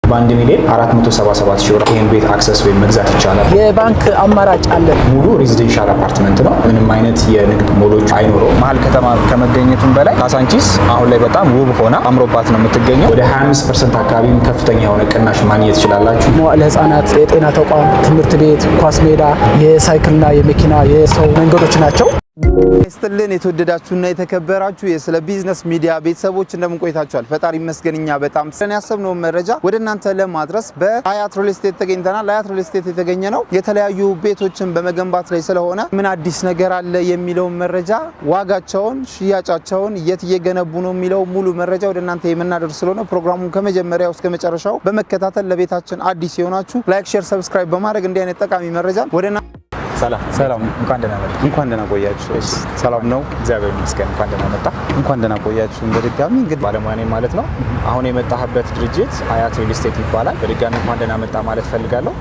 በ1 ሚሊዮን 477 ሺህ ብር ይሄን ቤት አክሰስ ወይም መግዛት ይቻላል። የባንክ አማራጭ አለ። ሙሉ ሬዚደንሻል አፓርትመንት ነው። ምንም አይነት የንግድ ሞሎች አይኖረው። መሀል ከተማ ከመገኘቱም በላይ ካሳንቺስ አሁን ላይ በጣም ውብ ሆና አምሮባት ነው የምትገኘው። ወደ 25% አካባቢ ከፍተኛ የሆነ ቅናሽ ማግኘት ትችላላችሁ። መዋዕለ ህጻናት፣ የጤና ተቋም፣ ትምህርት ቤት፣ ኳስ ሜዳ፣ የሳይክልና የመኪና የሰው መንገዶች ናቸው። ይስጥልን የተወደዳችሁና የተከበራችሁ የስለ ቢዝነስ ሚዲያ ቤተሰቦች እንደምን ቆይታችኋል? ፈጣሪ ይመስገንኛ በጣም ስለያሰብነው መረጃ ወደ እናንተ ለማድረስ በአያት ሪል ስቴት ተገኝተናል። አያት ሪል ስቴት የተገኘ ነው የተለያዩ ቤቶችን በመገንባት ላይ ስለሆነ ምን አዲስ ነገር አለ የሚለው መረጃ፣ ዋጋቸውን፣ ሽያጫቸውን፣ የት እየገነቡ ነው የሚለው ሙሉ መረጃ ወደ እናንተ የምናደርስ ስለሆነ ፕሮግራሙን ከመጀመሪያው እስከ መጨረሻው በመከታተል ለቤታችን አዲስ የሆናችሁ ላይክ፣ ሼር፣ ሰብስክራይብ በማድረግ እንዲህ አይነት ጠቃሚ መረጃ ወደ ሰላም እንኳን ደህና መጣ። እንኳን ደህና ቆያችሁ። ሰላም ነው? እግዚአብሔር ይመስገን። እንኳን ደህና መጣ። እንኳን ደህና ቆያችሁ። በድጋሚ እንግዲህ ባለሙያ ነኝ ማለት ነው። አሁን የመጣህበት ድርጅት አያት ሪል ስቴት ይባላል። በድጋሚ እንኳን ደህና መጣ ማለት ፈልጋለሁ።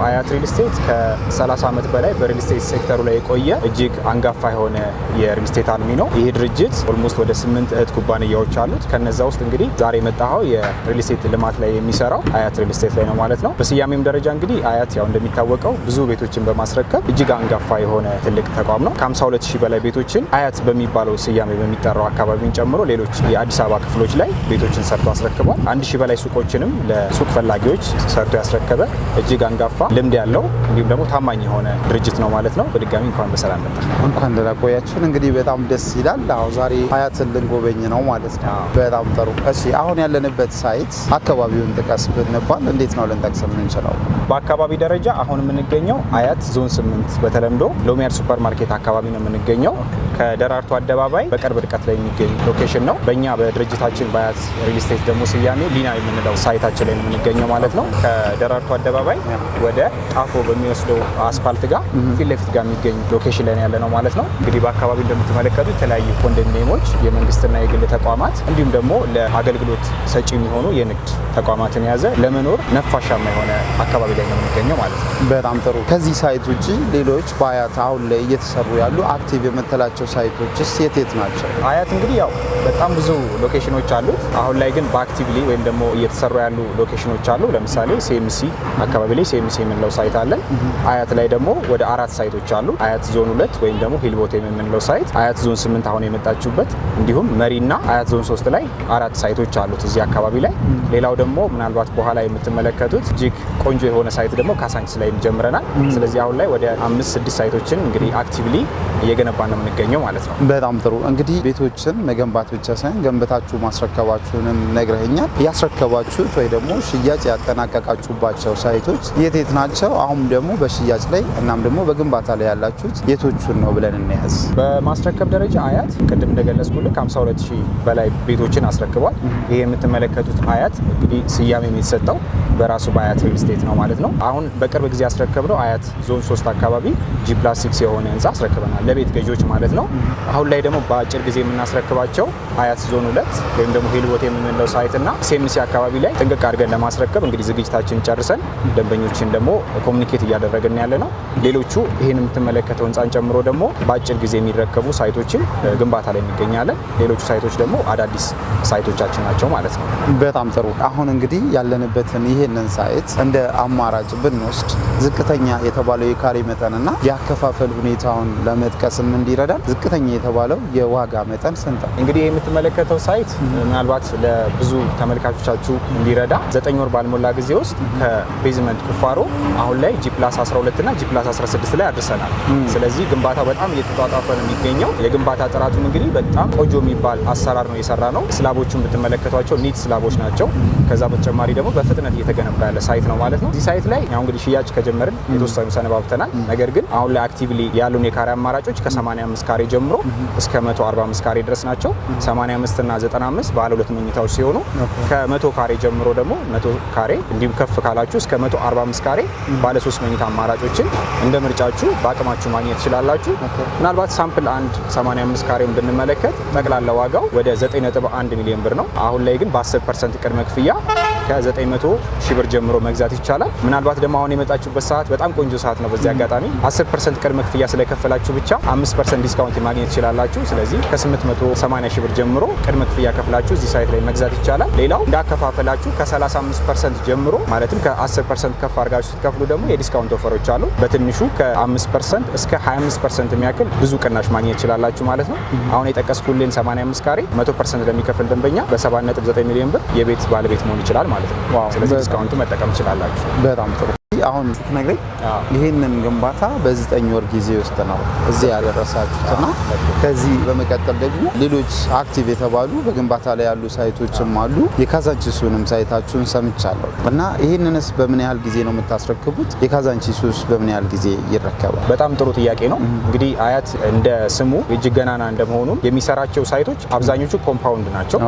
አያት ሪል ስቴት ከ30 ዓመት በላይ በሪል ስቴት ሴክተሩ ላይ የቆየ እጅግ አንጋፋ የሆነ የሪል ስቴት አልሚ ነው። ይህ ድርጅት ኦልሞስት ወደ 8 እህት ኩባንያዎች አሉት። ከነዛ ውስጥ እንግዲህ ዛሬ የመጣኸው የሪል ስቴት ልማት ላይ የሚሰራው አያት ሪል ስቴት ላይ ነው ማለት ነው። በስያሜም ደረጃ እንግዲህ አያት ያው እንደሚታወቀው ብዙ ቤቶችን በማስረከብ እጅግ አንጋፋ የሆነ ትልቅ ተቋም ነው። ከ52,000 በላይ ቤቶችን አያት በሚባለው ስያሜ በሚጠራው አካባቢን ጨምሮ ሌሎች የአዲስ አበባ ክፍሎች ላይ ቤቶችን ሰርቶ አስረክቧል። 1,000 በላይ ሱቆችንም ለሱቅ ፈላጊዎች ሰርቶ ያስረከበ እጅግ አንጋፋ ልምድ ያለው እንዲሁም ደግሞ ታማኝ የሆነ ድርጅት ነው ማለት ነው። በድጋሚ እንኳን በሰላም መጣ። እንኳን ደህና ቆያችሁን። እንግዲህ በጣም ደስ ይላል። አሁን ዛሬ አያትን ልንጎበኝ ነው ማለት ነው። በጣም ጥሩ። እሺ አሁን ያለንበት ሳይት አካባቢውን ጥቀስ ብንባል እንዴት ነው ልንጠቅስ የምንችለው? በአካባቢ ደረጃ አሁን የምንገኘው አያት ዞን 8 በተለምዶ ሎሚያድ ሱፐር ማርኬት አካባቢ ነው የምንገኘው። ከደራርቱ አደባባይ በቅርብ ርቀት ላይ የሚገኝ ሎኬሽን ነው። በእኛ በድርጅታችን በአያት ሪል ስቴት ደግሞ ስያሜ ሊና የምንለው ሳይታችን ላይ ነው የምንገኘው ማለት ነው። ከደራርቱ አደባባይ ወደ ጣፎ በሚወስደው አስፋልት ጋር ፊት ለፊት ጋር የሚገኝ ሎኬሽን ላይ ያለ ነው ማለት ነው። እንግዲህ በአካባቢ እንደምትመለከቱ የተለያዩ ኮንዶሚኒየሞች፣ የመንግስትና የግል ተቋማት እንዲሁም ደግሞ ለአገልግሎት ሰጪ የሚሆኑ የንግድ ተቋማትን የያዘ ለመኖር ነፋሻማ የሆነ አካባቢ ላይ ነው የምንገኘው ማለት ነው። በጣም ጥሩ። ከዚህ ሳይት ውጪ ሌሎች በአያት አሁን ላይ እየተሰሩ ያሉ አክቲቭ የምትላቸው ሳይቶችስ የት ናቸው? አያት እንግዲህ ያው በጣም ብዙ ሎኬሽኖች አሉት። አሁን ላይ ግን በአክቲቭሊ ወይም ደግሞ እየተሰሩ ያሉ ሎኬሽኖች አሉ። ለምሳሌ ሲኤምሲ አካባቢ ላይ ሲኤምሲ የምንለው ሳይት አለን። አያት ላይ ደግሞ ወደ 4 ሳይቶች አሉ። አያት ዞን 2 ወይም ደግሞ ሂልቦት የምንለው ሳይት፣ አያት ዞን 8 አሁን የመጣችሁበት፣ እንዲሁም መሪና አያት ዞን 3 ላይ 4 ሳይቶች አሉት እዚህ አካባቢ ላይ። ሌላው ደግሞ ምናልባት በኋላ የምትመለከቱት እጅግ ቆንጆ የሆነ ሳይት ደግሞ ካሳንቺስ ላይ ጀምረናል። ስለዚህ አሁን ላይ ወደ 5-6 ሳይቶችን እንግዲህ አክቲቭሊ እየገነባን ነው የምንገኘው ማለት ነው። በጣም ጥሩ። እንግዲህ ቤቶችን መገንባት ብቻ ሳይሆን ገንብታችሁ ማስረከባችሁንም ነግረኸኛል። ያስረከባችሁት ወይ ደግሞ ሽያጭ ያጠናቀቃችሁባቸው ሳይቶች የት ናቸው? አሁን ደግሞ በሽያጭ ላይ እናም ደግሞ በግንባታ ላይ ያላችሁት የቶቹን ነው ብለን እንያዝ። በማስረከብ ደረጃ አያት ቅድም እንደገለጽኩልህ 52,000 በላይ ቤቶችን አስረክቧል። ይሄ የምትመለከቱት አያት እንግዲህ ስያሜ የተሰጠው በራሱ በአያት ሪል ስቴት ነው ማለት ነው። አሁን በቅርብ ጊዜ ያስረከብነው አያት ዞን 3 አካባቢ G+6 የሆነ ህንፃ አስረክበናል ለቤት ገዢዎች ማለት ነው። አሁን ላይ ደግሞ በአጭር ጊዜ የምናስረክባቸው አያት ዞን 2 ወይም ደግሞ ሂልቦት የምንለው ሳይት እና ሲኤምሲ አካባቢ ላይ ጥንቅቅ አድርገን ለማስረከብ እንግዲህ ዝግጅታችን ጨርሰን ደንበኞችን ደግሞ ኮሚኒኬት እያደረግን ያለ ነው። ሌሎቹ ይህን የምትመለከተው ህንፃን ጨምሮ ደግሞ በአጭር ጊዜ የሚረከቡ ሳይቶችን ግንባታ ላይ እንገኛለን። ሌሎቹ ሳይቶች ደግሞ አዳዲስ ሳይቶቻችን ናቸው ማለት ነው። በጣም ጥሩ። አሁን እንግዲህ ያለንበትን ይሄንን ሳይት እንደ አማራጭ ብንወስድ ዝቅተኛ የተባለው የካሬ መጠንና የአከፋፈል ሁኔታውን ለመጥቀስም እንዲረዳን ዝቅተኛ የተባለው የዋጋ መጠን ስንት ነው? እንግዲህ የምትመለከተው ሳይት ምናልባት ለብዙ ተመልካቾቻችሁ እንዲረዳ 9 ወር ባልሞላ ጊዜ ውስጥ ከቤዝመንት ቁፋሮ አሁን ላይ G+12 እና G+16 ላይ አድርሰናል። ስለዚህ ግንባታው በጣም እየተጧጧፈ ነው የሚገኘው። የግንባታ ጥራቱም እንግዲህ በጣም ቆንጆ የሚባል አሰራር ነው የሰራ ነው። ስላቦቹን ብትመለከቷቸው ኒት ስላቦች ናቸው። ከዛ በተጨማሪ ደግሞ በፍጥነት እየተገነባ ያለ ሳይት ነው ማለት ነው። እዚህ ሳይት ላይ ያው እንግዲህ ሽያጭ ከጀመርን የተወሰኑ ሰነባብተናል። ነገር ግን አሁን ላይ አክቲቭሊ ያሉን የካሬ አማራጮች ከ85 ካሬ ጀምሮ እስከ 145 ካሬ ድረስ ናቸው። 85 እና 95 ባለ 2 መኝታዎች ሲሆኑ ከ100 ካሬ ጀምሮ ደግሞ 100 ካሬ እንዲሁም ከፍ ካላችሁ እስከ 145 ካሬ ባለ 3 መኝታ አማራጮችን እንደ ምርጫችሁ በአቅማችሁ ማግኘት ትችላላችሁ። ምናልባት ሳምፕል 85 ካሬውን ብንመለከት ጠቅላላ ዋጋው ወደ 9.1 ሚሊዮን ብር ነው። አሁን ላይ ግን በ10% ቅድመ ክፍያ ከ900 ሺህ ብር ጀምሮ መግዛት ይቻላል። ምናልባት ደግሞ አሁን የመጣችሁበት ሰዓት በጣም ቆንጆ ሰዓት ነው። በዚህ አጋጣሚ 10% ቅድመ ክፍያ ስለከፈላችሁ ብቻ 5% ዲስካውንት ማግኘት ትችላላችሁ። ስለዚህ ከ880 ሺህ ብር ጀምሮ ቅድመ ክፍያ ከፍላችሁ እዚህ ሳይት ላይ መግዛት ይቻላል። ሌላው እንዳከፋፈላችሁ ከ35% ጀምሮ ማለትም ከ10% ከፍ አድርጋችሁ ስትከፍሉ ደግሞ የዲስካውንት ኦፈሮች አሉ። በትንሹ ከ5% እስከ 25% የሚያክል ብዙ ቅናሽ ማግኘት ይችላላችሁ ማለት ነው። አሁን የጠቀስኩልን 85 ካሬ 100% ለሚከፍል ደንበኛ በ7.9 ሚሊዮን ብር የቤት ባለቤት መሆን ይችላል ማለት ነው። ስለዚህ ዲስካውንቱ መጠቀም ትችላላችሁ። በጣም ጥሩ። አሁን ስትነግረኝ ይሄንን ግንባታ በ9 ወር ጊዜ ውስጥ ነው እዚህ ያደረሳችሁትና ከዚህ በመቀጠል ደግሞ ሌሎች አክቲቭ የተባሉ በግንባታ ላይ ያሉ ሳይቶችም አሉ። የካዛንቺሱንም ሳይታችሁን ሰምቻለሁ እና ይሄንንስ በምን ያህል ጊዜ ነው የምታስረክቡት? የካዛንቺሱስ በምን ያህል ጊዜ ይረከባል? በጣም ጥሩ ጥያቄ ነው። እንግዲህ አያት እንደ ስሙ እጅግ ገናና እንደመሆኑ የሚሰራቸው ሳይቶች አብዛኞቹ ኮምፓውንድ ናቸው።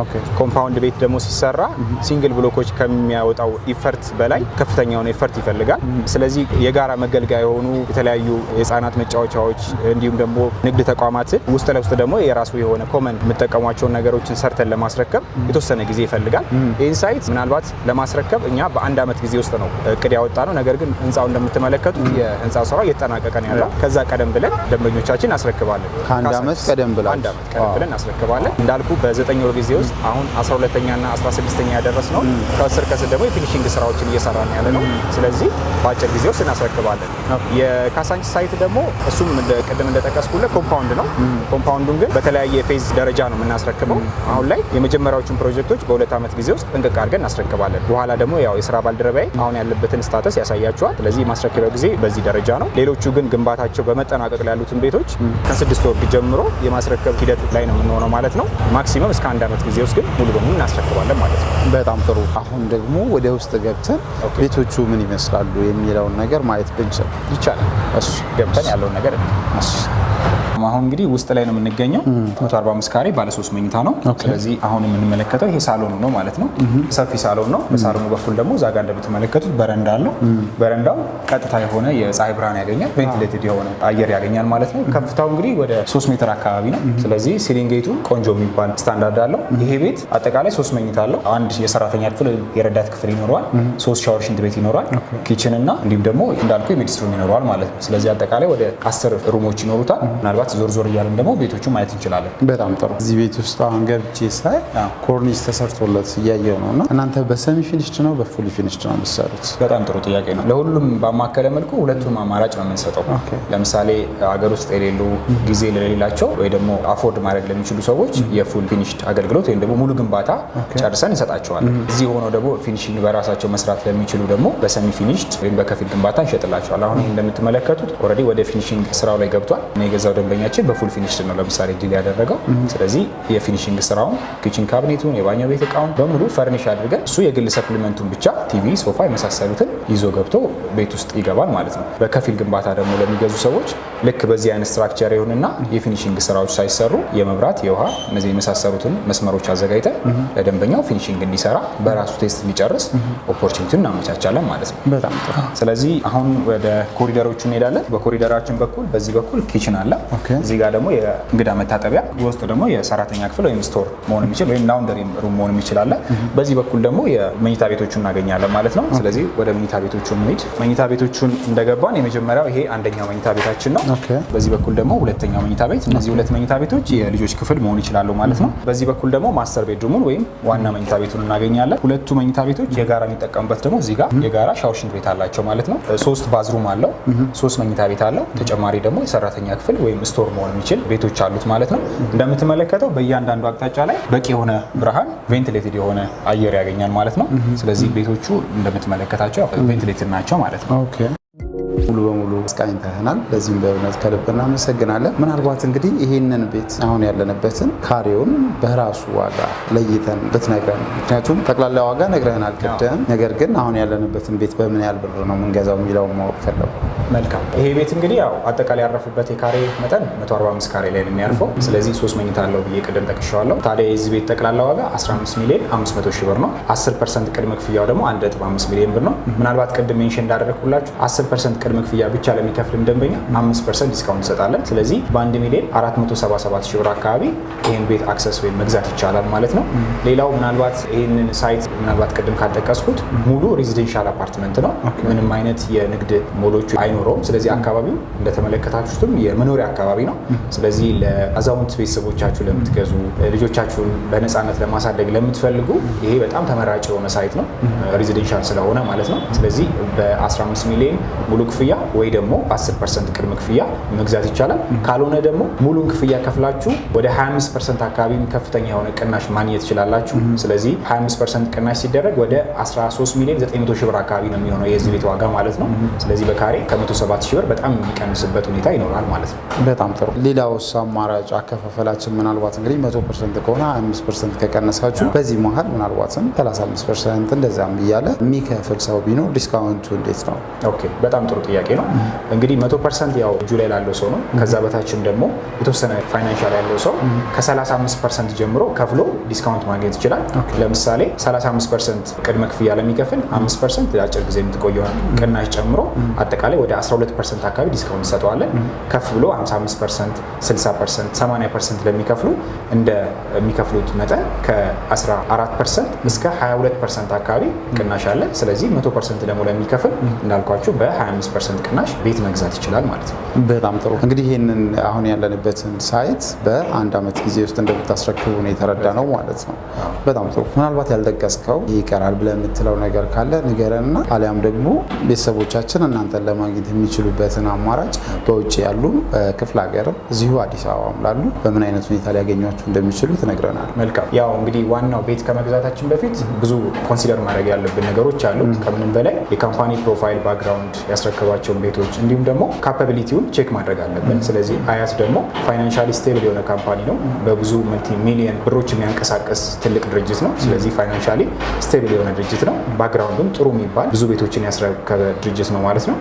ኮምፓውንድ ቤት ደግሞ ሲሰራ ሲንግል ብሎኮች ከሚያወጣው ኢፈርት በላይ ከፍተኛውን ኢፈርት ይፈልጋል። ስለዚህ የጋራ መገልገያ የሆኑ የተለያዩ የህፃናት መጫወቻዎች እንዲሁም ደግሞ ንግድ ተቋማትን ውስጥ ለውስጥ ደግሞ የራሱ የሆነ ኮመን የምጠቀሟቸውን ነገሮችን ሰርተን ለማስረከብ የተወሰነ ጊዜ ይፈልጋል። ይህን ሳይት ምናልባት ለማስረከብ እኛ በ1 ዓመት ጊዜ ውስጥ ነው እቅድ ያወጣ ነው። ነገር ግን ህንፃው እንደምትመለከቱት የህንፃ ስራ እየተጠናቀቀ ነው ያለው። ከዛ ቀደም ብለን ደንበኞቻችን አስረክባለን። ከ1 ዓመት ቀደም ብለን አስረክባለን። እንዳልኩ በ9 ወር ጊዜ ውስጥ አሁን 12ኛና 16ኛ ያደረስ ነው። ከስር ደግሞ የፊኒሺንግ ስራዎችን እየሰራን ያለ ነው። ስለዚህ በአጭር ጊዜ ውስጥ እናስረክባለን። የካዛንቺስ ሳይት ደግሞ እሱም ቅድም እንደጠቀስኩልህ ኮምፓውንድ ነው። ኮምፓውንዱን ግን በተለያየ ፌዝ ደረጃ ነው የምናስረክበው። አሁን ላይ የመጀመሪያዎቹን ፕሮጀክቶች በ2 ዓመት ጊዜ ውስጥ ጥንቅቅ አድርገን እናስረክባለን። በኋላ ደግሞ ያው የስራ ባልደረባዬ አሁን ያለበትን ስታተስ ያሳያቸዋል። ስለዚህ የማስረከቢያው ጊዜ በዚህ ደረጃ ነው። ሌሎቹ ግን ግንባታቸው በመጠናቀቅ ላይ ያሉትን ቤቶች ከ6 ወር ጀምሮ የማስረከብ ሂደት ላይ ነው የምንሆነው ማለት ነው። ማክሲመም እስከ 1 ዓመት ጊዜ ውስጥ ግን ሙሉ በሙሉ እናስረክባለን ማለት ነው። በጣም ጥሩ። አሁን ደግሞ ወደ ውስጥ ገብተን ቤቶቹ ምን ይመስላሉ የሚለውን ነገር ማየት ብንችል ይቻላል። እሱ ገብተን ያለውን ነገር አሁን እንግዲህ ውስጥ ላይ ነው የምንገኘው። 145 ካሬ ባለ 3 መኝታ ነው። ስለዚህ አሁን የምንመለከተው ይሄ ሳሎኑ ነው ማለት ነው። ሰፊ ሳሎን ነው። በሳሎኑ በኩል ደግሞ እዛ ጋር እንደምትመለከቱት በረንዳ አለው። በረንዳው ቀጥታ የሆነ የፀሐይ ብርሃን ያገኛል፣ ቬንቲሌትድ የሆነ አየር ያገኛል ማለት ነው። ከፍታው እንግዲህ ወደ 3 ሜትር አካባቢ ነው። ስለዚህ ሲሊንጌቱ ቆንጆ የሚባል ስታንዳርድ አለው። ይሄ ቤት አጠቃላይ 3 መኝታ አለው። አንድ የሰራተኛ ክፍል የረዳት ክፍል ይኖረዋል። 3 ሻወር ሽንት ቤት ይኖረዋል። ኪችን እና እንዲሁም ደግሞ እንዳልኩ የሜዲስ ሩም ይኖረዋል ማለት ነው። ስለዚህ አጠቃላይ ወደ 10 ሩሞች ይኖሩታል። ምናልባት ዞር ዞር እያለን ደግሞ ቤቶቹ ማየት እንችላለን። በጣም ጥሩ። እዚህ ቤት ውስጥ አሁን ገብቼ ሳይ ኮርኒስ ተሰርቶለት እያየው ነው እና እናንተ በሰሚ ፊኒሽድ ነው በፉሊ ፊኒሽድ ነው የምትሰሩት? በጣም ጥሩ ጥያቄ ነው። ለሁሉም ባማከለ መልኩ ሁለቱም አማራጭ ነው የምንሰጠው። ለምሳሌ ሀገር ውስጥ የሌሉ ጊዜ ለሌላቸው ወይ ደግሞ አፎርድ ማድረግ ለሚችሉ ሰዎች የፉል ፊኒሽድ አገልግሎት ወይም ደግሞ ሙሉ ግንባታ ጨርሰን እንሰጣቸዋለን። እዚህ ሆነው ደግሞ ፊኒሽንግ በራሳቸው መስራት ለሚችሉ ደግሞ በሰሚ ፊኒሽድ ወይም በከፊል ግንባታ እንሸጥላቸዋል። አሁን እንደምትመለከቱት ኦልሬዲ ወደ ፊኒሽንግ ስራው ላይ ገብቷል። የገዛው ደንበኛችን በፉል ፊኒሽድ ነው ለምሳሌ ዲል ያደረገው። ስለዚህ የፊኒሽንግ ስራውን ኪችን ካቢኔቱን፣ የባኞ ቤት እቃውን በሙሉ ፈርኒሽ አድርገን እሱ የግል ሰፕሊመንቱን ብቻ ቲቪ፣ ሶፋ የመሳሰሉትን ይዞ ገብቶ ቤት ውስጥ ይገባል ማለት ነው። በከፊል ግንባታ ደግሞ ለሚገዙ ሰዎች ልክ በዚህ አይነት ስትራክቸር ይሁንና የፊኒሽንግ ስራዎች ሳይሰሩ የመብራት፣ የውሃ እነዚህ የመሳሰሉትን መስመሮች አዘጋጅተን ለደንበኛው ፊኒሽንግ እንዲሰራ በራሱ ቴስት እንዲጨርስ ኦፖርቹኒቲውን እናመቻቻለን ማለት ነው። በጣም ጥሩ። ስለዚህ አሁን ወደ ኮሪደሮቹ እንሄዳለን። በኮሪደራችን በኩል በዚህ በኩል ኪችን አለ። እዚህ ጋር ደግሞ የእንግዳ መታጠቢያ፣ ውስጥ ደግሞ የሰራተኛ ክፍል ወይም ስቶር መሆን የሚችል ወይም ላውንደሪ ሩም መሆን የሚችል አለ። በዚህ በኩል ደግሞ የመኝታ ቤቶቹን እናገኛለን ማለት ነው። ስለዚህ ወደ መኝታ ቤቶቹ እንሂድ። መኝታ ቤቶቹን እንደገባን የመጀመሪያው ይሄ አንደኛው መኝታ ቤታችን ነው። በዚህ በኩል ደግሞ ሁለተኛው መኝታ ቤት። እነዚህ 2 መኝታ ቤቶች የልጆች ክፍል መሆን ይችላሉ ማለት ነው። በዚህ በኩል ደግሞ ማስተር ቤድሩሙን ወይም ዋና መኝታ ቤቱን እናገኛለን። 2ቱ መኝታ ቤቶች የጋራ የሚጠቀሙበት ደግሞ እዚህ ጋር የጋራ ሻወር ሽንት ቤት አላቸው ማለት ነው። 3 ባዝሩም አለው። 3 መኝታ ቤት አለው። ተጨማሪ ደግሞ የሰራተኛ ክፍል ወይም ስቶር መሆን የሚችል ቤቶች አሉት ማለት ነው። እንደምትመለከተው በእያንዳንዱ አቅጣጫ ላይ በቂ የሆነ ብርሃን ቬንቲሌትድ የሆነ አየር ያገኛል ማለት ነው። ስለዚህ ቤቶቹ እንደምትመለከታቸው ቬንቲሌትድ ናቸው ማለት ነው። ሙሉ በሙሉ አስቃኝተናል። በዚህም በእውነት ከልብ እናመሰግናለን። ምናልባት እንግዲህ ይህንን ቤት አሁን ያለንበትን ካሬውን በራሱ ዋጋ ለይተን ብትነግረን፣ ምክንያቱም ጠቅላላ ዋጋ ነግረህናል ቅድም፣ ነገር ግን አሁን ያለንበትን ቤት በምን ያህል ብር ነው የምንገዛው የሚለውን ማወቅ ፈለጉ። መልካም። ይሄ ቤት እንግዲህ ያው አጠቃላይ ያረፈበት የካሬ መጠን 145 ካሬ ላይ ነው የሚያርፈው። ስለዚህ 3 መኝታ አለው ብዬ ቅድም ጠቅሼዋለሁ። ታዲያ የዚህ ቤት ጠቅላላ ዋጋ 15 ሚሊዮን 500 ሺህ ብር ነው። 10% ቅድመ ክፍያው ደግሞ 1.5 ሚሊዮን ብር ነው። ምናልባት ቅድም ሜንሽን እንዳደረግኩላችሁ 10% ቅድመ ክፍያ ብቻ ለሚከፍልም ደንበኛ 5% ዲስካውንት እንሰጣለን። ስለዚህ በ1 ሚሊዮን 477 ሺህ ብር አካባቢ ይህን ቤት አክሰስ ወይም መግዛት ይቻላል ማለት ነው። ሌላው ምናልባት ይህንን ሳይት ምናልባት ቅድም ካልጠቀስኩት ሙሉ ሬዚደንሻል አፓርትመንት ነው። ምንም አይነት የንግድ ሞሎቹ አይኖረውም። ስለዚህ አካባቢው እንደተመለከታችሁትም የመኖሪያ አካባቢ ነው። ስለዚህ ለአዛውንት ቤተሰቦቻችሁ ለምትገዙ ልጆቻችሁን በነፃነት ለማሳደግ ለምትፈልጉ ይሄ በጣም ተመራጭ የሆነ ሳይት ነው፣ ሬዚደንሻል ስለሆነ ማለት ነው። ስለዚህ በ15 ሚሊዮን ሙሉ ክፍያ ወይ ደግሞ በ10% ቅድመ ክፍያ መግዛት ይቻላል። ካልሆነ ደግሞ ሙሉን ክፍያ ከፍላችሁ ወደ 25% አካባቢ ከፍተኛ የሆነ ቅናሽ ማግኘት ትችላላችሁ። ስለዚህ 25% ቅናሽ ሲደረግ ወደ 13 ሚሊዮን 900 ሺህ ብር አካባቢ ነው የሚሆነው የዚህ ቤት ዋጋ ማለት ነው። ስለዚህ በካሬ ከ107 ሺህ ብር በጣም የሚቀንስበት ሁኔታ ይኖራል ማለት ነው። በጣም ጥሩ። ሌላውስ አማራጭ አከፋፈላችን ምናልባት እንግዲህ 100% ከሆነ 25% ከቀነሳችሁ በዚህ መሀል ምናልባትም 35% እንደዛም እያለ የሚከፍል ሰው ቢኖር ዲስካውንቱ እንዴት ነው? ኦኬ፣ በጣም ጥሩ ጥያቄ ነው። እንግዲህ 100% ያው እጁ ላይ ላለው ሰው ነው። ከዛ በታችም ደግሞ የተወሰነ ፋይናንሻል ያለው ሰው ከ35% ጀምሮ ከፍሎ ዲስካውንት ማግኘት ይችላል። ለምሳሌ 35% ቅድመ ክፍያ ለሚከፍል 5% ለአጭር ጊዜ የምትቆየውን ቅናሽ ጨምሮ አጠቃላይ ወደ 12% አካባቢ ዲስካውንት እንሰጠዋለን። ከፍ ብሎ 55%፣ 60%፣ 80% ለሚከፍሉ እንደሚከፍሉት መጠን ከ14% እስከ 22% አካባቢ ቅናሽ አለ። ስለዚህ 100% ደግሞ ለሚከፍል እንዳልኳችሁ በ25% ቅናሽ ቤት መግዛት ይችላል ማለት ነው። በጣም ጥሩ። እንግዲህ ይህንን አሁን ያለንበትን ሳይት በአንድ ዓመት ጊዜ ውስጥ እንደምታስረክቡ ነው የተረዳ ነው ማለት ነው። በጣም ጥሩ። ምናልባት ያልጠቀስከው ይቀራል ብለህ የምትለው ነገር ካለ ንገረንና አሊያም ደግሞ ቤተሰቦቻችን እናንተን ለማግኘት የሚችሉበትን አማራጭ በውጭ ያሉ ክፍለ ሀገርም እዚሁ አዲስ አበባም ላሉ በምን አይነት ሁኔታ ሊያገኟችሁ እንደሚችሉ ትነግረናል። መልካም። ያው እንግዲህ ዋናው ቤት ከመግዛታችን በፊት ብዙ ኮንሲደር ማድረግ ያለብን ነገሮች አሉ። ከምንም በላይ የካምፓኒ ፕሮፋይል፣ ባክግራውንድ፣ ያስረከባቸውን ቤቶች እንዲሁም ደግሞ ካፓቢሊቲውን ቼክ ማድረግ አለብን። ስለዚህ አያት ደግሞ ፋይናንሻሊ ስቴብል የሆነ ካምፓኒ ነው። በብዙ መልቲ ሚሊየን ብሮች የሚያንቀሳቀስ ትልቅ ድርጅት ነው። ስለዚህ ፋይናንሻሊ ስቴብል የሆነ ድርጅት ነው። ባክግራውንዱም ጥሩ የሚባል ብዙ ቤቶችን ያስረከበ ድርጅት ነው ማለት ነው።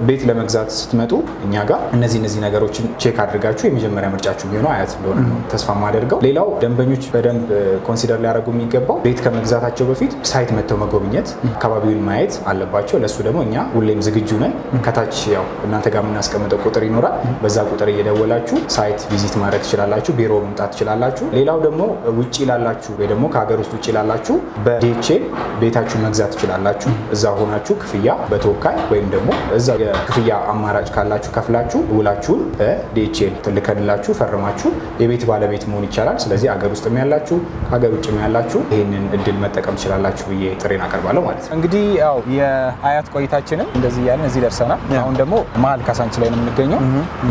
ቤት ለመግዛት ስትመጡ እኛ ጋር እነዚህ ነገሮችን ቼክ አድርጋችሁ የመጀመሪያ ምርጫችሁ ቢሆነው አያት እንደሆነ ነው ተስፋ የማደርገው። ሌላው ደንበኞች በደንብ ኮንሲደር ሊያደርጉ የሚገባው ቤት ከመግዛታቸው በፊት ሳይት መጥተው መጎብኘት፣ አካባቢውን ማየት አለባቸው። ለሱ ደግሞ እኛ ሁሌም ዝግጁ ነን። ከታች ያው እናንተ ጋር የምናስቀምጠው ቁጥር ይኖራል። በዛ ቁጥር እየደወላችሁ ሳይት ቪዚት ማድረግ ትችላላችሁ፣ ቢሮ መምጣት ትችላላችሁ። ሌላው ደግሞ ውጭ ላላችሁ ወይ ደግሞ ከሀገር ውስጥ ውጭ ላላችሁ በዲኤችኤል ቤታችሁ መግዛት ትችላላችሁ። እዛ ሆናችሁ ክፍያ በተወካይ ወይም ደግሞ እዛ የክፍያ አማራጭ ካላችሁ ከፍላችሁ ውላችሁን በዲኤችኤል ትልከንላችሁ ፈርማችሁ የቤት ባለቤት መሆን ይቻላል። ስለዚህ ሀገር ውስጥም ያላችሁ ከሀገር ውጭም ያላችሁ ይህንን እድል መጠቀም ትችላላችሁ ብዬ ጥሬን አቀርባለሁ ማለት ነው። እንግዲህ ያው የአያት ቆይታችንም እንደዚህ እያለን እዚህ ደርሰናል። አሁን ደግሞ መሀል ካሳንቺስ ላይ ነው የምንገኘው።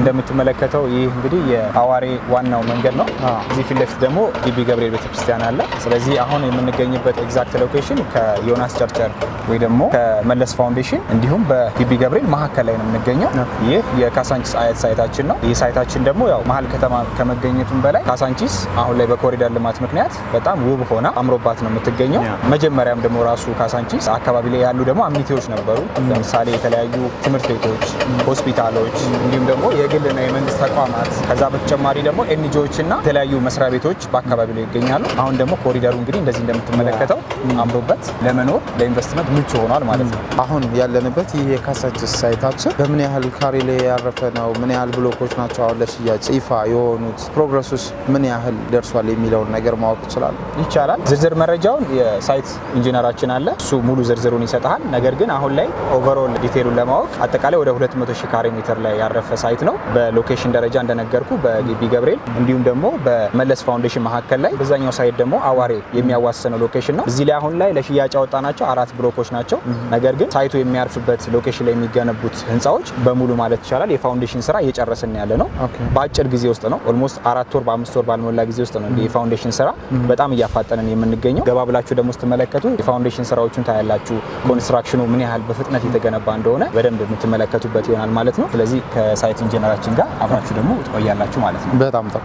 እንደምትመለከተው ይህ እንግዲህ የአዋሬ ዋናው መንገድ ነው። እዚህ ፊት ለፊት ደግሞ ግቢ ገብርኤል ቤተክርስቲያን አለ። ስለዚህ አሁን የምንገኝበት ኤግዛክት ሎኬሽን ከዮናስ ቸርቸር ወይ ደግሞ ከመለስ ፋውንዴሽን እንዲሁም በግቢ ገብርኤል መሀከል ላይ ነው የምንገኘው። ይህ የካሳንቺስ አያት ሳይታችን ነው። ይህ ሳይታችን ደግሞ ያው መሀል ከተማ ከመገኘቱም በላይ ካሳንቺስ አሁን ላይ በኮሪደር ልማት ምክንያት በጣም ውብ ሆና አምሮባት ነው የምትገኘው። መጀመሪያም ደግሞ ራሱ ካሳንቺስ አካባቢ ላይ ያሉ ደግሞ አሚኒቲዎች ነበሩ። ለምሳሌ የተለያዩ ትምህርት ቤቶች፣ ሆስፒታሎች እንዲሁም ደግሞ የግልና የመንግስት ተቋማት ከዛ በተጨማሪ ደግሞ ኤንጂኦዎች እና የተለያዩ መስሪያ ቤቶች በአካባቢ ላይ ይገኛሉ። አሁን ደግሞ ኮሪደሩ እንግዲህ እንደዚህ እንደምትመለከተው አምሮበት ለመኖር ለኢንቨስትመንት ምቹ ሆኗል ማለት ነው። አሁን ያለንበት ይህ የካሳንቺስ ሳይታችን በምን ያህል ካሬ ላይ ያረፈ ነው? ምን ያህል ብሎኮች ናቸው አሁን ለሽያጭ ይፋ የሆኑት? ፕሮግረሱስ ምን ያህል ደርሷል የሚለውን ነገር ማወቅ ይችላል? ይቻላል። ዝርዝር መረጃውን የሳይት ኢንጂነራችን አለ፣ እሱ ሙሉ ዝርዝሩን ይሰጣል። ነገር ግን አሁን ላይ ኦቨርኦል ዲቴይሉን ለማወቅ አጠቃላይ ወደ 200 ሺህ ካሬ ሜትር ላይ ያረፈ ሳይት ነው። በሎኬሽን ደረጃ እንደነገርኩ በግቢ ገብርኤል እንዲሁም ደግሞ በመለስ ፋውንዴሽን መካከል ላይ፣ በዛኛው ሳይት ደግሞ አዋሬ የሚያዋስነው ሎኬሽን ነው። እዚህ ላይ አሁን ላይ ለሽያጭ ያወጣናቸው 4 ብሎኮች ናቸው። ነገር ግን ሳይቱ የሚያርፍበት ሎኬሽን ላይ የሚገነቡት ህንፃዎች በሙሉ ማለት ይቻላል የፋውንዴሽን ስራ እየጨረስን ያለ ነው። በአጭር ጊዜ ውስጥ ነው። ኦልሞስት 4 ወር በ5 ወር ባልሞላ ጊዜ ውስጥ ነው የፋውንዴሽን ስራ በጣም እያፋጠንን የምንገኘው። ገባ ብላችሁ ደግሞ ስትመለከቱ የፋውንዴሽን ስራዎቹን ታያላችሁ። ኮንስትራክሽኑ ምን ያህል በፍጥነት የተገነባ እንደሆነ በደንብ የምትመለከቱበት ይሆናል ማለት ነው። ስለዚህ ከሳይት ኢንጂነራችን ጋር አብራችሁ ደግሞ ትቆያላችሁ ማለት ነው። በጣም ጥሩ።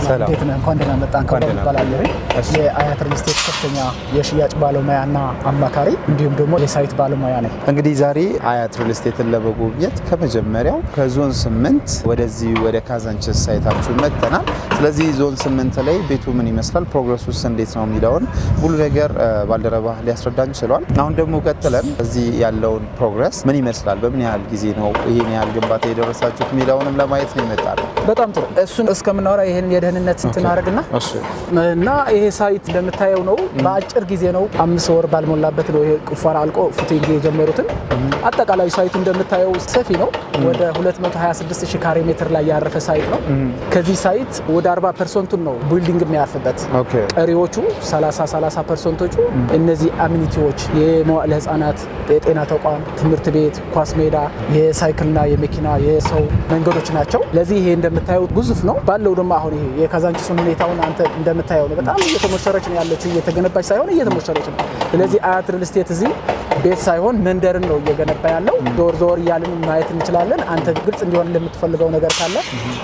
ሰላም እንዴት ነህ? እንኳን ደህና መጣህ። ከበደ እባላለሁ። የአያት ሪል ስቴት ከፍተኛ የሽያጭ ባለሙያና አማካሪ እንዲሁም ደግሞ የሳይት ባለሙያ ነኝ። እንግዲህ ዛሬ አያት ሪል ስቴትን ለመጎብኘት ከመጀመሪያው ከዞን 8 ወደዚህ ወደ ካዛንቺስ ሳይታችሁ መጥተናል። ስለዚህ ዞን 8 ላይ ቤቱ ምን ይመስላል፣ ፕሮግረሱስ እንዴት ነው የሚለውን ሙሉ ነገር ባልደረባ ሊያስረዳን ችሏል። አሁን ደግሞ ቀጥለን እዚህ ያለውን ፕሮግረስ ምን ይመስላል፣ በምን ያህል ጊዜ ነው ይሄን ያህል ግንባታ የደረሳችሁት የሚለውንም ለማየት ነው ይመጣል። በጣም ጥሩ። እሱን እስከምናወራ ይሄን የደህንነት እንትናረግና እና ይሄ ሳይት እንደምታየው ነው። በአጭር ጊዜ ነው 5 ወር ባልሞላበት ነው ይሄ ቁፋሮ አልቆ ፉቲንግ የጀመሩትን። አጠቃላይ ሳይቱ እንደምታየው ሰፊ ነው። ወደ 226,000 ካሬ ሜትር ላይ ያረፈ ሳይት ነው። ከዚህ ሳይት ወደ 40% ነው ቢልዲንግ የሚያርፍበት። ቀሪዎቹ 30% እነዚህ አሚኒቲዎች የመዋዕለ ህፃናት፣ የጤና ተቋም፣ ትምህርት ቤት፣ ኳስ ሜዳ፣ የሳይክልና የመኪና የሰው መንገዶች ናቸው። ለዚህ ይሄ እንደምታየው ግዙፍ ነው። ባለው ደግሞ አሁን ይሄ የካዛንቺስን ሁኔታውን አንተ እንደምታየው ነው። በጣም እየተሞሸረች ነው ያለችው፣ እየተገነባች ሳይሆን እየተሞሸረች ነው። ስለዚህ አያት ሪል ስቴት እዚህ ቤት ሳይሆን መንደርን ነው እየገነባ ያለው። ዞር ዞር እያልን ማየት እንችላለን። አንተ ግልጽ እንዲሆን እንደምትፈልገው ነገር ካለ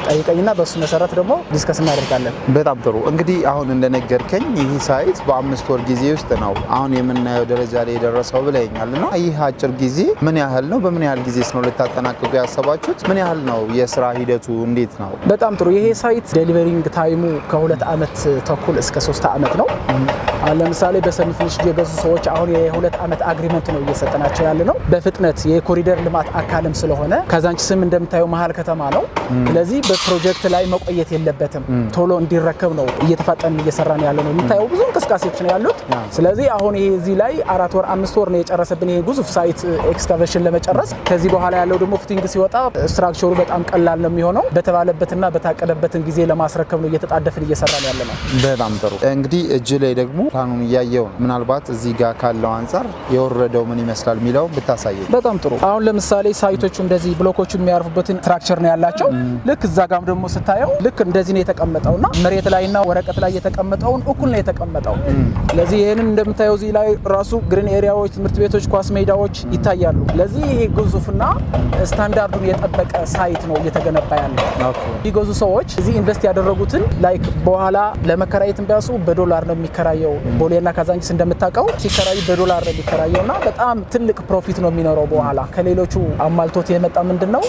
ጠይቀኝና በሱ መሰረት ደግሞ ዲስከስ እናደርጋለን። በጣም ጥሩ። እንግዲህ አሁን እንደነገርከኝ ይህ ሳይት በ5 ወር ጊዜ ውስጥ ነው አሁን የምናየው ደረጃ ላይ የደረሰው ብለኛል እና ይህ አጭር ጊዜ ምን ያህል ነው? በምን ያህል ጊዜ ነው ልታጠናቅቁ ያሰባችሁት? ምን ያህል ነው የስራ ሂደቱ እንዴት ነው? በጣም ጥሩ። ይሄ ሳይት ዴሊቨሪንግ ታይሙ ከ2 ዓመት ተኩል እስከ 3 ዓመት ነው። ለምሳሌ በሰሚ ፊኒሽ የገዙ ሰዎች አሁን የ2 ዓመት አግሪመንት ነው እየሰጠናቸው ያለ ነው። በፍጥነት የኮሪደር ልማት አካልም ስለሆነ ካዛንቺስም እንደምታየው መሀል ከተማ ነው። ስለዚህ በፕሮጀክት ላይ መቆየት የለበትም፣ ቶሎ እንዲረከብ ነው እየተፋጠን እየሰራን ያለ ነው። የምታየው ብዙ እንቅስቃሴዎች ነው ያሉት። ስለዚህ አሁን ይሄ እዚህ ላይ 4 ወር 5 ወር ነው የጨረሰብን ይሄ ግዙፍ ሳይት ኤክስካቬሽን ለመጨረስ። ከዚህ በኋላ ያለው ደግሞ ፉቲንግ ሲወጣ ስትራክቸሩ በጣም ቀላል ነው የሚሆነው። በተባለበትና በታቀደበትን ጊዜ ለማስረከብ ነው እየተጣደፍን እየሰራን ያለ ነው። በጣም ጥሩ። እንግዲህ እጅ ላይ ደግሞ ፕላኑን እያየው ነው። ምናልባት እዚህ ጋር ካለው አንጻር የወረደው ምን ይመስላል የሚለው ብታሳየኝ። በጣም ጥሩ። አሁን ለምሳሌ ሳይቶቹ እንደዚህ ብሎኮቹ የሚያርፉበትን ስትራክቸር ነው ያላቸው። ልክ እዛ ጋም ደግሞ ስታየው ልክ እንደዚህ ነው የተቀመጠውና መሬት ላይና ወረቀት ላይ የተቀመጠውን እኩል ነው የተቀመጠው። ስለዚህ ይሄንን እንደምታየው እዚህ ላይ ራሱ ግሪን ኤሪያዎች፣ ትምህርት ቤቶች፣ ኳስ ሜዳዎች ይታያሉ። ለዚህ ይሄ ግዙፍና ስታንዳርዱን የጠበቀ ሳይት ነው እየተገነባ ያለው። ቢገዙ ሰዎች እዚህ ኢንቨስት ያደረጉትን ላይክ በኋላ ለመከራየት ቢያሱ በዶላር ነው የሚከራየው። ቦሌና ካዛንቺስ እንደምታውቀው ሲከራዩ በዶላር ነው የሚከራየውና በጣም ትልቅ ፕሮፊት ነው የሚኖረው። በኋላ ከሌሎቹ አማልቶት የመጣ ምንድነው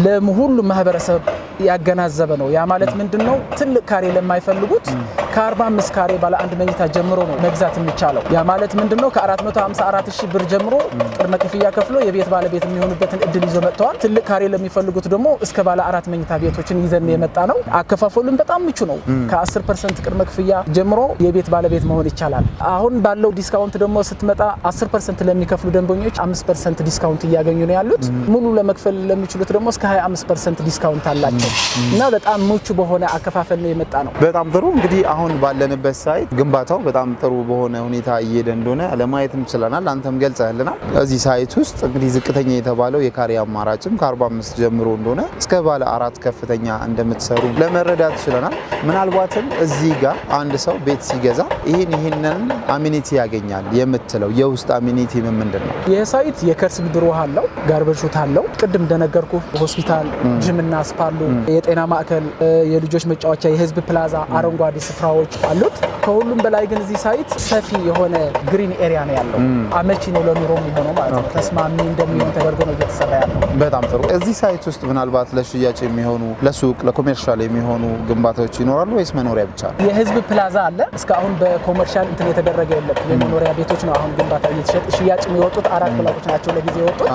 ለሁሉ ማህበረሰብ ያገናዘበ ነው። ያ ማለት ምንድነው ትልቅ ካሬ ለማይፈልጉት ከ45 ካሬ ባለ አንድ መኝታ ጀምሮ ነው መግዛት የሚቻለው። ያ ማለት ምንድነው ከ454,000 ብር ጀምሮ ቅድመ ክፍያ ከፍሎ የቤት ባለቤት የሚሆኑበትን እድል ይዞ መጥተዋል። ትልቅ ካሬ ለሚፈልጉት ደግሞ እስከ ባለ 4 መኝታ ቤቶችን ይዘን የመጣ ነው። አከፋፈሉን በጣም ምቹ ነው። ከ10% ቅድመ ክፍያ ጀምሮ የቤት ባለቤት መሆን ይቻላል። አሁን ባለው ዲስካውንት ደግሞ ስትመጣ 10% ለሚከፍሉ ደንበኞች 5% ዲስካውንት እያገኙ ነው ያሉት። ሙሉ ለመክፈል ለሚችሉት ደግሞ እስከ 25% ዲስካውንት አላቸው እና በጣም ምቹ በሆነ አከፋፈል ነው የመጣ ነው። በጣም ጥሩ። እንግዲህ አሁን ባለንበት ሳይት ግንባታው በጣም ጥሩ በሆነ ሁኔታ እየሄደ እንደሆነ ለማየት እንችላለን። አንተም ገልጸህልናል። እዚህ ሳይት ውስጥ እንግዲህ ዝቅተኛ የተባለው የካሬ አማራጭም ከ45 ጀምሮ እንደሆነ እስከ ባለ 4 ከፍተኛ እንደምትሰሩ ለመረዳት ችለናል። ምናልባትም እዚህ ጋር አንድ ሰው ቤት ሲገዛ ይህንን አሚኒቲ ያገኛል የምትለው የውስጥ አሚኒቲ ምንድን ነው? ይህ ሳይት የከርስ ምድር ውሃ አለው፣ ጋርቤጅ ሹት አለው። ቅድም እንደነገርኩ ሆስፒታል፣ ጅምና ስፓሉ፣ የጤና ማዕከል፣ የልጆች መጫወቻ፣ የህዝብ ፕላዛ፣ አረንጓዴ ስፍራዎች አሉት። ከሁሉም በላይ ግን እዚህ ሳይት ሰፊ የሆነ ግሪን ኤሪያ ነው ያለው። አመቺ ነው ለኑሮ የሚሆነው ማለት ነው። ተስማሚ እንደሚሆን ተደርጎ ነው እየተሰራ ያለው። በጣም ጥሩ። እዚህ ሳይት ውስጥ ምናልባት ለሽያጭ የሚሆኑ ለሱቅ ለኮሜርሻል የሚሆኑ ግንባታዎች ይኖራሉ ወይስ መኖሪያ ብቻ ነው? የህዝብ ፕላዛ አለ። እስካሁን በኮመርሻል እንትን የተደረገ የለም። የመኖሪያ ቤቶች ነው አሁን ግንባታ እየተሸጠ ሽያጭ የሚወጡት 4 ብሎኮች ናቸው ለጊዜው የወጡት።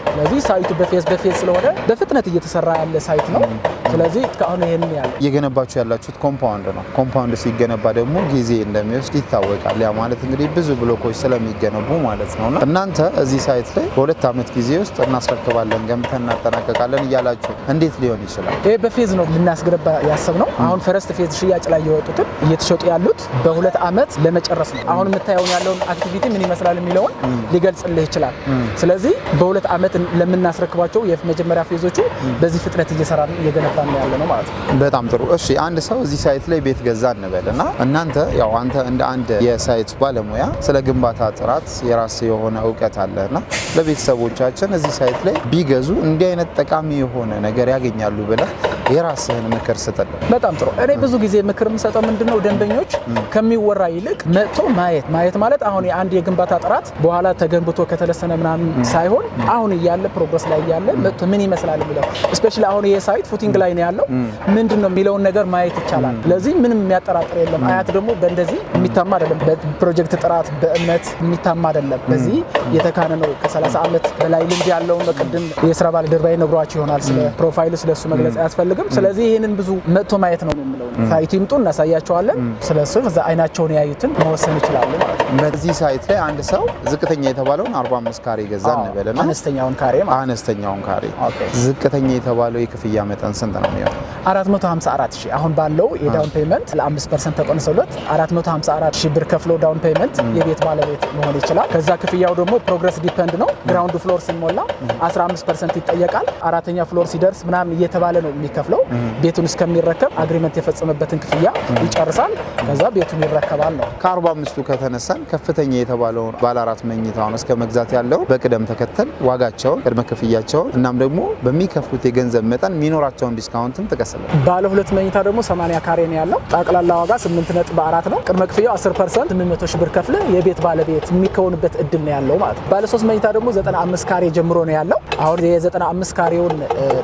ስለዚህ ሳይቱ በፌዝ ስለሆነ በፍጥነት እየተሰራ ያለ ሳይት ነው። ስለዚህ እስካሁን ይሄን ያለ እየገነባችሁ ያላችሁት ኮምፓውንድ ነው። ኮምፓውንድ ሲገነባ ደግሞ ጊዜ እንደሚወስድ ይታወቃል። ያ ማለት እንግዲህ ብዙ ብሎኮች ስለሚገነቡ ማለት ነውና እናንተ እዚህ ሳይት ላይ በ2 ዓመት ጊዜ ውስጥ እናስረክባለን፣ ገንብተን እናጠናቀቃለን እያላችሁ እንዴት ሊሆን ይችላል? ይሄ በፌዝ ነው ልናስገነባ ያሰብነው። አሁን ፈረስት ፌዝ ሽያጭ ላይ የወጡትን እየተሸጡ ያሉት በ2 ዓመት ለመጨረስ ነው። አሁን የምታየው ያለውን አክቲቪቲ ምን ይመስላል የሚለውን ሊገልጽልህ ይችላል። ስለዚህ በ2 ዓመት ለምናስረክባቸው የመጀመሪያ ፌዞቹ በዚህ ፍጥነት እየሰራን እየገነባን ያለ ነው ማለት ነው። በጣም ጥሩ። እሺ አንድ ሰው እዚህ ሳይት ላይ ቤት ገዛ እንበልና እናንተ ያው አንተ እንደ አንድ የሳይት ባለሙያ ስለ ግንባታ ጥራት የራስ የሆነ እውቀት አለና ለቤተሰቦቻችን እዚህ ሳይት ላይ ቢገዙ እንዲህ አይነት ጠቃሚ የሆነ ነገር ያገኛሉ ብለህ የራስህን ምክር ስጠን። በጣም ጥሩ። እኔ ብዙ ጊዜ ምክር የምሰጠው ምንድነው ደንበኞች ከሚወራ ይልቅ መጥቶ ማየት ማለት አሁን የአንድ የግንባታ ጥራት በኋላ ተገንብቶ ከተለሰነ ምናምን ሳይሆን አሁን እያለ ፕሮግረስ ላይ እያለ መጥቶ ምን ይመስላል የሚለው ስፔሻሊ አሁን የሳይት ፉቲንግ ላይ ነው ያለው ምንድነው የሚለውን ነገር ማየት ይቻላል። ስለዚህ ምንም የሚያጠራጥር የለም። አያት ደግሞ በእንደዚህ የሚታማ አይደለም። በፕሮጀክት ጥራት በእምነት የሚታማ አይደለም። በዚህ የተካነ ነው። ከ30 ዓመት በላይ ልምድ ያለው በቅድም የስራ ባልደረባዬ ነግሯችሁ ይሆናል። ስለ ፕሮፋይሉ ስለሱ መግለጽ አያስፈልግም። ስለዚህ ይሄንን ብዙ መጥቶ ማየት ነው የሚለው። ሳይቱ ይምጡ እናሳያቸዋለን። ስለሱ እዛ አይናቸውን ያዩትን መወሰን ይችላሉ ማለት ነው። በዚህ ሳይት ላይ አንድ ሰው ዝቅተኛ የተባለውን 45 ካሬ ገዛ እንበልና አነስተኛውን ካሬ ማለት አነስተኛውን ካሬ ዝቅተኛ የተባለው የክፍያ መጠን ስንት ነው የሚሆነው? 454,000 አሁን ባለው የዳውን ፔመንት ለ5% ተቆንሶለት 454,000 ብር ከፍሎ ዳውን ፔመንት የቤት ባለቤት መሆን ይችላል። ከዛ ክፍያው ደግሞ ፕሮግረስ ዲፔንድ ነው። ግራውንድ ፍሎር ሲሞላ 15% ይጠየቃል። አራተኛ ፍሎር ሲደርስ ምናምን እየተባለ ነው የሚከፍለው። ቤቱን እስከሚረከብ አግሪመንት የፈጸመበትን ክፍያ ይጨርሳል። ከዛ ቤቱን ይረከባል ነው። ከ45ቱ ከተነሳን ከፍተኛ የተባለውን ባለ 4 መኝታውን እስከ መግዛት ያለው በቅደም ተከተል ዋጋቸውን፣ ቅድመ ክፍያቸውን እናም ደግሞ በሚከፍሉት የገንዘብ መጠን የሚኖራቸውን ዲስካውንትም ጥቀስልን። ባለ 2 መኝታ ደግሞ 80 ካሬ ነው ያለው። ጠቅላላ ዋጋ 8.4 ነው። ቅድመ ክፍያው 10% 800,000 ብር ከፍለ የቤት ባለቤት የሚከውንበት እድል ነው ያለው ማለት ነው። ባለ 3 መኝታ ደግሞ 95 ካሬ ጀምሮ ነው ያለው። አሁን የ95 ካሬውን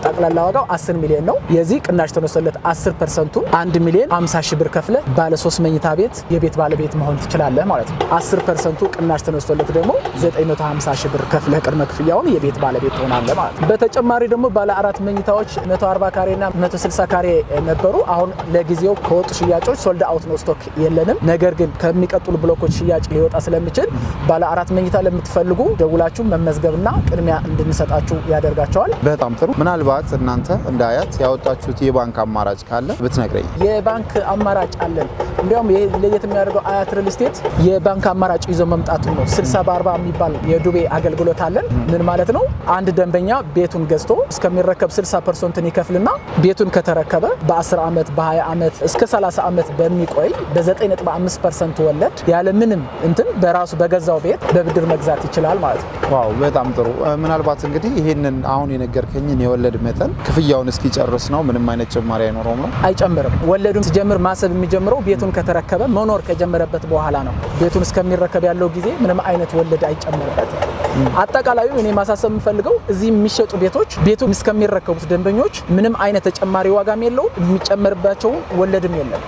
ጠቅላላ ዋጋው 10 ሚሊዮን ነው። የዚህ ቅናሽ ተነስተለት 10%ቱ 1,50,000 ብር ከፍለ ባለ 3 መኝታ ቤት የቤት ባለቤት መሆን ትችላለህ ማለት ነው። 10%ቱ ቅናሽ ተነስተለት ደግሞ 950,000 ብር ከፍለ ቅድመ ክፍያውን የቤት ባለቤት ትሆናለህ ማለት ነው። በተጨማሪ ደግሞ ባለ 4 መኝታዎች 140 ካሬ እና 160 ካሬ ነበሩ። አሁን ለጊዜው ከወጡ ሽያጮች ሶልድ አውት ነው፣ ስቶክ የለንም። ነገር ግን ከሚቀጥሉ ብሎኮች ሽያጭ ሊወጣ ስለሚችል ባለ 4 መኝታ ለምትፈልጉ ደውላችሁ መመዝገብና ቅድሚያ እንድንሰጣችሁ ያደርጋቸዋል። በጣም ጥሩ። ምናልባት እናንተ እንደ አያት ያወጣችሁት የባንክ አማራጭ ካለ ብትነግረኝ። የባንክ አማራጭ አለን። እንዲያውም ይሄ ለየት የሚያደርገው አያት ሪል ስቴት የባንክ አማራጭ ይዞ መምጣቱ ነው። 60 በ40 የሚባል የዱቤ አገልግሎት አለን። ምን ማለት ነው? አንድ ደንበኛ ቤቱን ገዝቶ እስከሚረከብ 60% ይከፍልና ቤቱን ከተረከበ በ10 ዓመት በ20 ዓመት እስከ 30 ዓመት በሚቆይ በ9.5% ወለድ ያለ ምንም እንትን በራሱ በገዛው ቤት በብድር መግዛት ይችላል ማለት ነው። ዋው በጣም ጥሩ። ምናልባት እንግዲህ ይሄንን አሁን የነገርከኝን የወለድ መጠን ክፍያውን እስኪጨርስ ነው? ምንም አይነት ጭማሪ አይኖረውም ነው? አይጨምርም። ወለዱን ሲጀምር ማሰብ የሚጀምረው ቤቱን ከተረከበ መኖር ከጀመረበት በኋላ ነው። ቤቱን እስከሚረከብ ያለው ጊዜ ምንም አይነት ወለድ አይጨምርበትም። አጠቃላዩ እኔ ማሳሰብ የምፈልገው እዚህ የሚሸጡ ቤቶች ቤቱን እስከሚረከቡት ደንበኞች ምንም አይነት ተጨማሪ ዋጋም የለውም፣ የሚጨመርባቸው ወለድም የለም።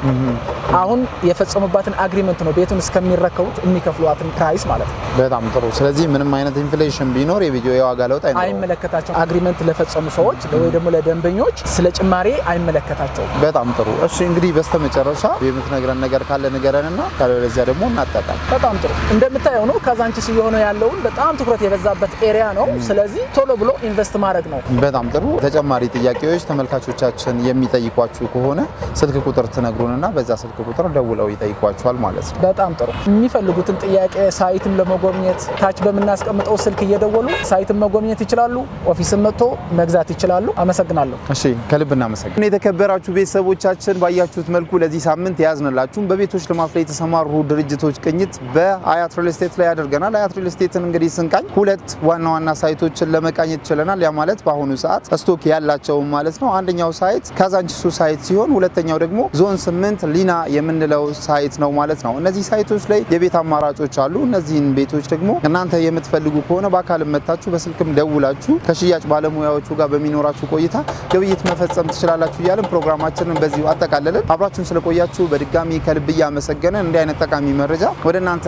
አሁን የፈጸሙባትን አግሪመንት ነው ቤቱን እስከሚረከቡት የሚከፍሏትን ፕራይስ ማለት ነው። በጣም ጥሩ። ስለዚህ ምንም አይነት ኢንፍሌሽን ቢኖር የዋጋ ለውጥ አይመለከታቸው። አግሪመንት ለፈጸሙ ሰዎች ወይ ደግሞ ለደንበኞች ስለ ጭማሪ አይመለከታቸውም። በጣም ጥሩ። እሺ እንግዲህ በስተመጨረሻ የምትነግረን ነገር ካለ ንገረንና ካለበለዚያ ደግሞ እናጣጣም። በጣም ጥሩ። እንደምታየው ነው ካዛንቺስ እየሆነ ያለውን በጣም ትኩረት የበዛበት ኤሪያ ነው። ስለዚህ ቶሎ ብሎ ኢንቨስት ማድረግ ነው። በጣም ጥሩ። ተጨማሪ ጥያቄዎች ተመልካቾቻችን የሚጠይቋችሁ ከሆነ ስልክ ቁጥር ትነግሩንና በዛ ስልክ ቁጥር ደውለው ይጠይቋችኋል ማለት ነው። በጣም ጥሩ። የሚፈልጉትን ጥያቄ ሳይትም ለመጎብኘት ታች በምናስቀምጠው ስልክ እየደወሉ ሳይትም መጎብኘት ይችላሉ። ኦፊስም መጥቶ መግዛት ይችላሉ። አመሰግናለሁ። እሺ ከልብ እናመሰግናለን። የተከበራችሁ ቤተሰቦቻችን ባያችሁት መልኩ ለዚህ ሳምንት ያዝንላችሁም በቤቶች ልማት ላይ የተሰማሩ ድርጅቶች ቅኝት በአያት ሪል ስቴት ላይ ያደርገናል። አያት ሪል ስቴትን እንግዲህ ስንቃኝ ሁለት ዋና ዋና ሳይቶችን ለመቃኘት ችለናል። ያ ማለት በአሁኑ ሰዓት ስቶክ ያላቸው ማለት ነው። አንደኛው ሳይት ካዛንቺሱ ሳይት ሲሆን ሁለተኛው ደግሞ ዞን 8 ሊና የምንለው ሳይት ነው ማለት ነው። እነዚህ ሳይቶች ላይ የቤት አማራጮች አሉ። እነዚህን ቤቶች ደግሞ እናንተ የምትፈልጉ ከሆነ በአካል መታችሁ በስልክም ደውላችሁ ከሽያጭ ባለሙያዎቹ ጋር በሚኖራችሁ ቆይታ ግብይት መፈጸም ትችላላችሁ እያለን ፕሮግራማችንን በዚሁ አጠቃለልን። አብራችሁን ስለቆያችሁ በድጋሚ ከልብ እያመሰገንን እንዲህ አይነት ጠቃሚ መረጃ ወደ እናንተ